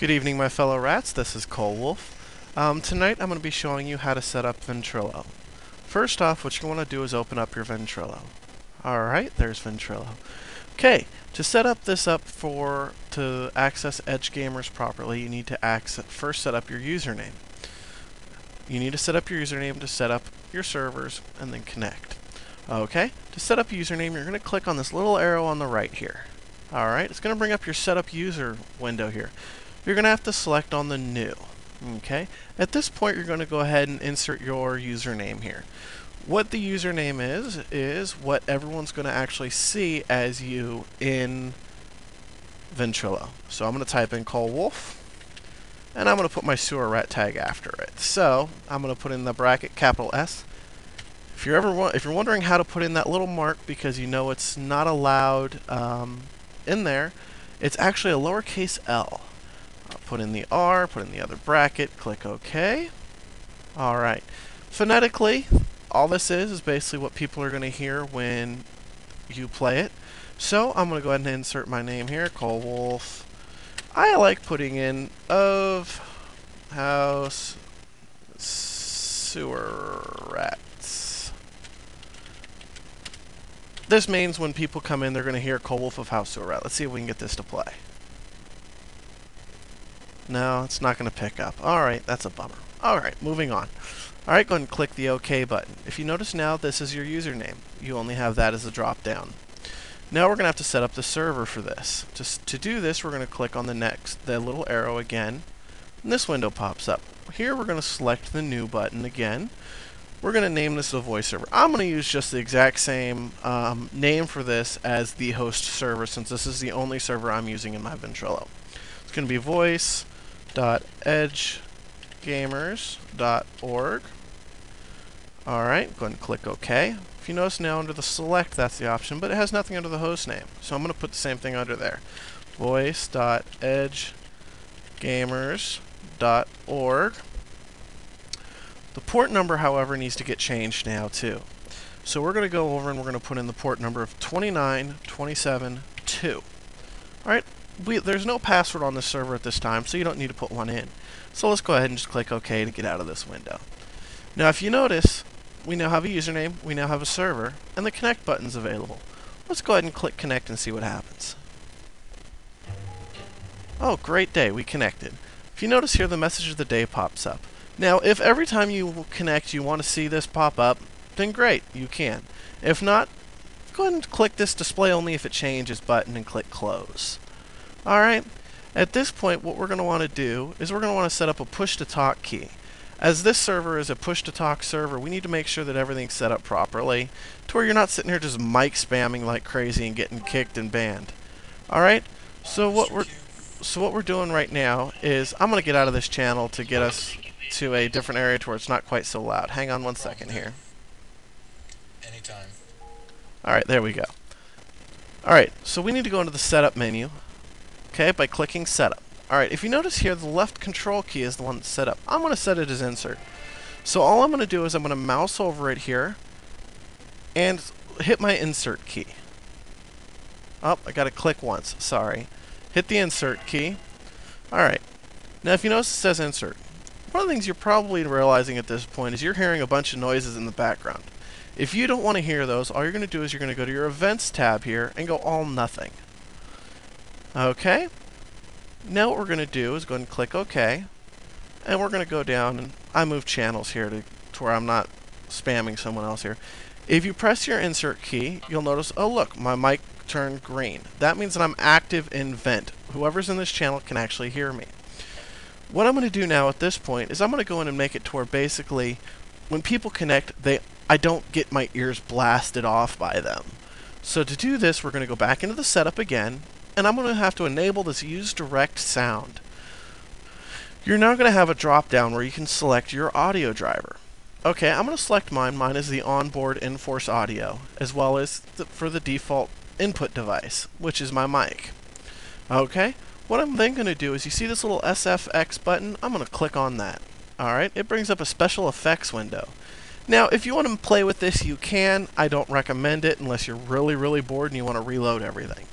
Good evening, my fellow rats. This is Cole Wolf. Tonight I'm going to be showing you how to set up Ventrilo. First off, what you want to do is open up your Ventrilo. Alright, there's Ventrilo. Okay, to set up this to access Edge Gamers properly, you need to first set up your username. You need to set up your username to set up your servers and then connect. Okay, to set up username, you're going to click on this little arrow on the right here. Alright, it's going to bring up your setup user window here. You're going to have to select on the new. Okay, at this point you're going to go ahead and insert your username here. What the username is what everyone's going to actually see as you in Ventrilo. So I'm going to type in Cole Wolf, and I'm going to put my sewer rat tag after it. So I'm going to put in the bracket capital S. If you're wondering how to put in that little mark because you know it's not allowed in there, it's actually a lowercase l. Put in the R, put in the other bracket, click OK. Alright. Phonetically, all this is basically what people are going to hear when you play it. So I'm going to go ahead and insert my name here, Cole Wolf. I like putting in of house sewer rats. This means when people come in, they're going to hear Cole Wolf of house sewer rat. Let's see if we can get this to play. No, it's not going to pick up. Alright, that's a bummer. Alright, moving on. Alright, go ahead and click the OK button. If you notice now, this is your username. You only have that as a drop down. Now we're going to have to set up the server for this. To do this, we're going to click on the little arrow again, and this window pops up. Here we're going to select the new button again. We're going to name this the voice server. I'm going to use just the exact same name for this as the host server, since this is the only server I'm using in my Ventrilo. It's going to be voice.edgegamers.org. Alright, go ahead and click OK. If you notice now under the select, that's the option, but it has nothing under the host name. So I'm going to put the same thing under there. Voice.edgegamers.org. The port number, however, needs to get changed now too. So we're going to go over and we're going to put in the port number of 29272. Alright, there's no password on this server at this time, so you don't need to put one in. So let's go ahead and just click OK to get out of this window. Now if you notice, we now have a username, we now have a server, and the connect button's available. Let's go ahead and click connect and see what happens. Oh, great day, we connected. If you notice here, the message of the day pops up. Now, if every time you connect you want to see this pop up, then great, you can. If not, go ahead and click this display only if it changes button and click close. Alright, at this point what we're going to want to do is we're going to want to set up a push to talk key. As this server is a push to talk server, we need to make sure that everything's set up properly to where you're not sitting here just mic spamming like crazy and getting kicked and banned. Alright, so what we're doing right now is I'm going to get out of this channel to get us to a different area to where it's not quite so loud. Hang on one second here. Anytime. Alright, there we go. Alright, so we need to go into the setup menu, okay, by clicking setup. Alright, if you notice here, the left control key is the one that's set up. I'm going to set it as insert. So all I'm going to do is I'm going to mouse over it here and hit my insert key. Oh, I got to click once, sorry. Hit the insert key. Alright, now if you notice it says insert, one of the things you're probably realizing at this point is you're hearing a bunch of noises in the background. If you don't want to hear those, all you're going to do is you're going to go to your events tab here and go all nothing. Okay? Now what we're going to do is go ahead and click OK, and we're going to go down, and I move channels here to where I'm not spamming someone else here. If you press your insert key, you'll notice, oh look, my mic turned green. That means that I'm active in vent. Whoever's in this channel can actually hear me. What I'm going to do now at this point is I'm going to go in and make it to where basically when people connect, I don't get my ears blasted off by them. So to do this, we're going to go back into the setup again, and I'm going to have to enable this use direct sound. You're now going to have a drop down where you can select your audio driver. Okay, I'm going to select mine. Mine is the onboard in-force audio, as well as for the default input device, which is my mic. Okay, what I'm then going to do is you see this little SFX button? I'm going to click on that. Alright, it brings up a special effects window. Now, if you want to play with this, you can. I don't recommend it unless you're really, really bored and you want to reload everything.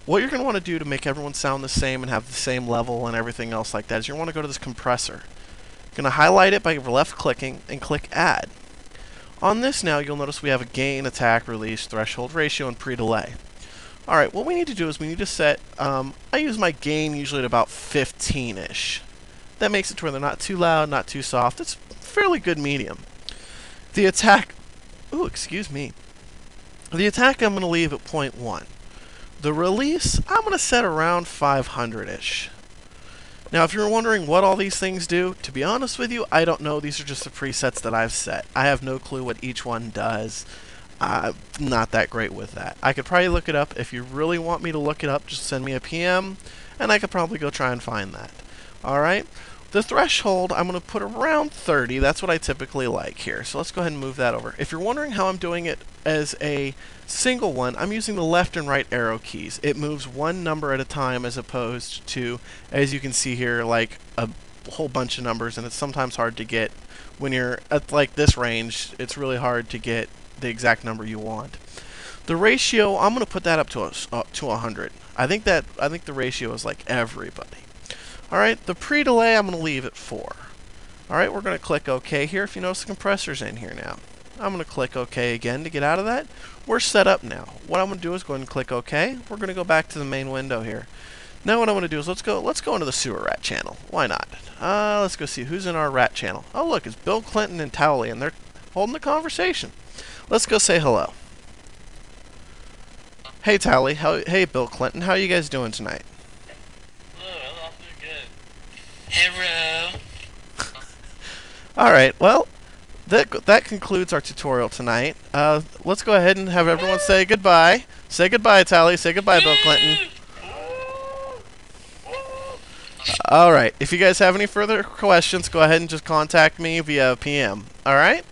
what you're going to want to do to make everyone sound the same and have the same level and everything else like that is you want to go to this compressor. You're going to highlight it by left clicking and click add. On this now, you'll notice we have a gain, attack, release, threshold, ratio, and pre-delay. Alright, what we need to do is we need to set, I use my gain usually at about 15-ish. That makes it to where they're not too loud, not too soft. It's fairly good medium. The attack, ooh, excuse me. The attack I'm going to leave at 0.1. The release, I'm going to set around 500-ish. Now, if you're wondering what all these things do, to be honest with you, I don't know. These are just the presets that I've set. I have no clue what each one does. I'm not that great with that. I could probably look it up. If you really want me to look it up, just send me a PM, and I could probably go try and find that. Alright? The threshold, I'm going to put around 30. That's what I typically like here. So let's go ahead and move that over. If you're wondering how I'm doing it as a single one, I'm using the left and right arrow keys. It moves one number at a time as opposed to, as you can see here, like a whole bunch of numbers, and it's sometimes hard to get when you're at like this range. It's really hard to get the exact number you want. The ratio, I'm going to put that up to 100. I think the ratio is like everybody. Alright, the pre-delay I'm going to leave at 4. Alright, we're going to click OK here. If you notice the compressor's in here now. I'm going to click OK again to get out of that. We're set up now. What I'm going to do is go ahead and click OK. We're going to go back to the main window here. Now what I'm going to do is let's go into the sewer rat channel. Why not? Let's go see who's in our rat channel. Oh look, it's Bill Clinton and Towley, and they're holding the conversation. Let's go say hello. Hey Towley, hey Bill Clinton, how are you guys doing tonight? Hello, I'm doing good. Hey, bro. Alright, well, that concludes our tutorial tonight. Let's go ahead and have everyone say goodbye. Say goodbye, Towley. Say goodbye, Bill Clinton. Alright, if you guys have any further questions, go ahead and just contact me via PM. Alright?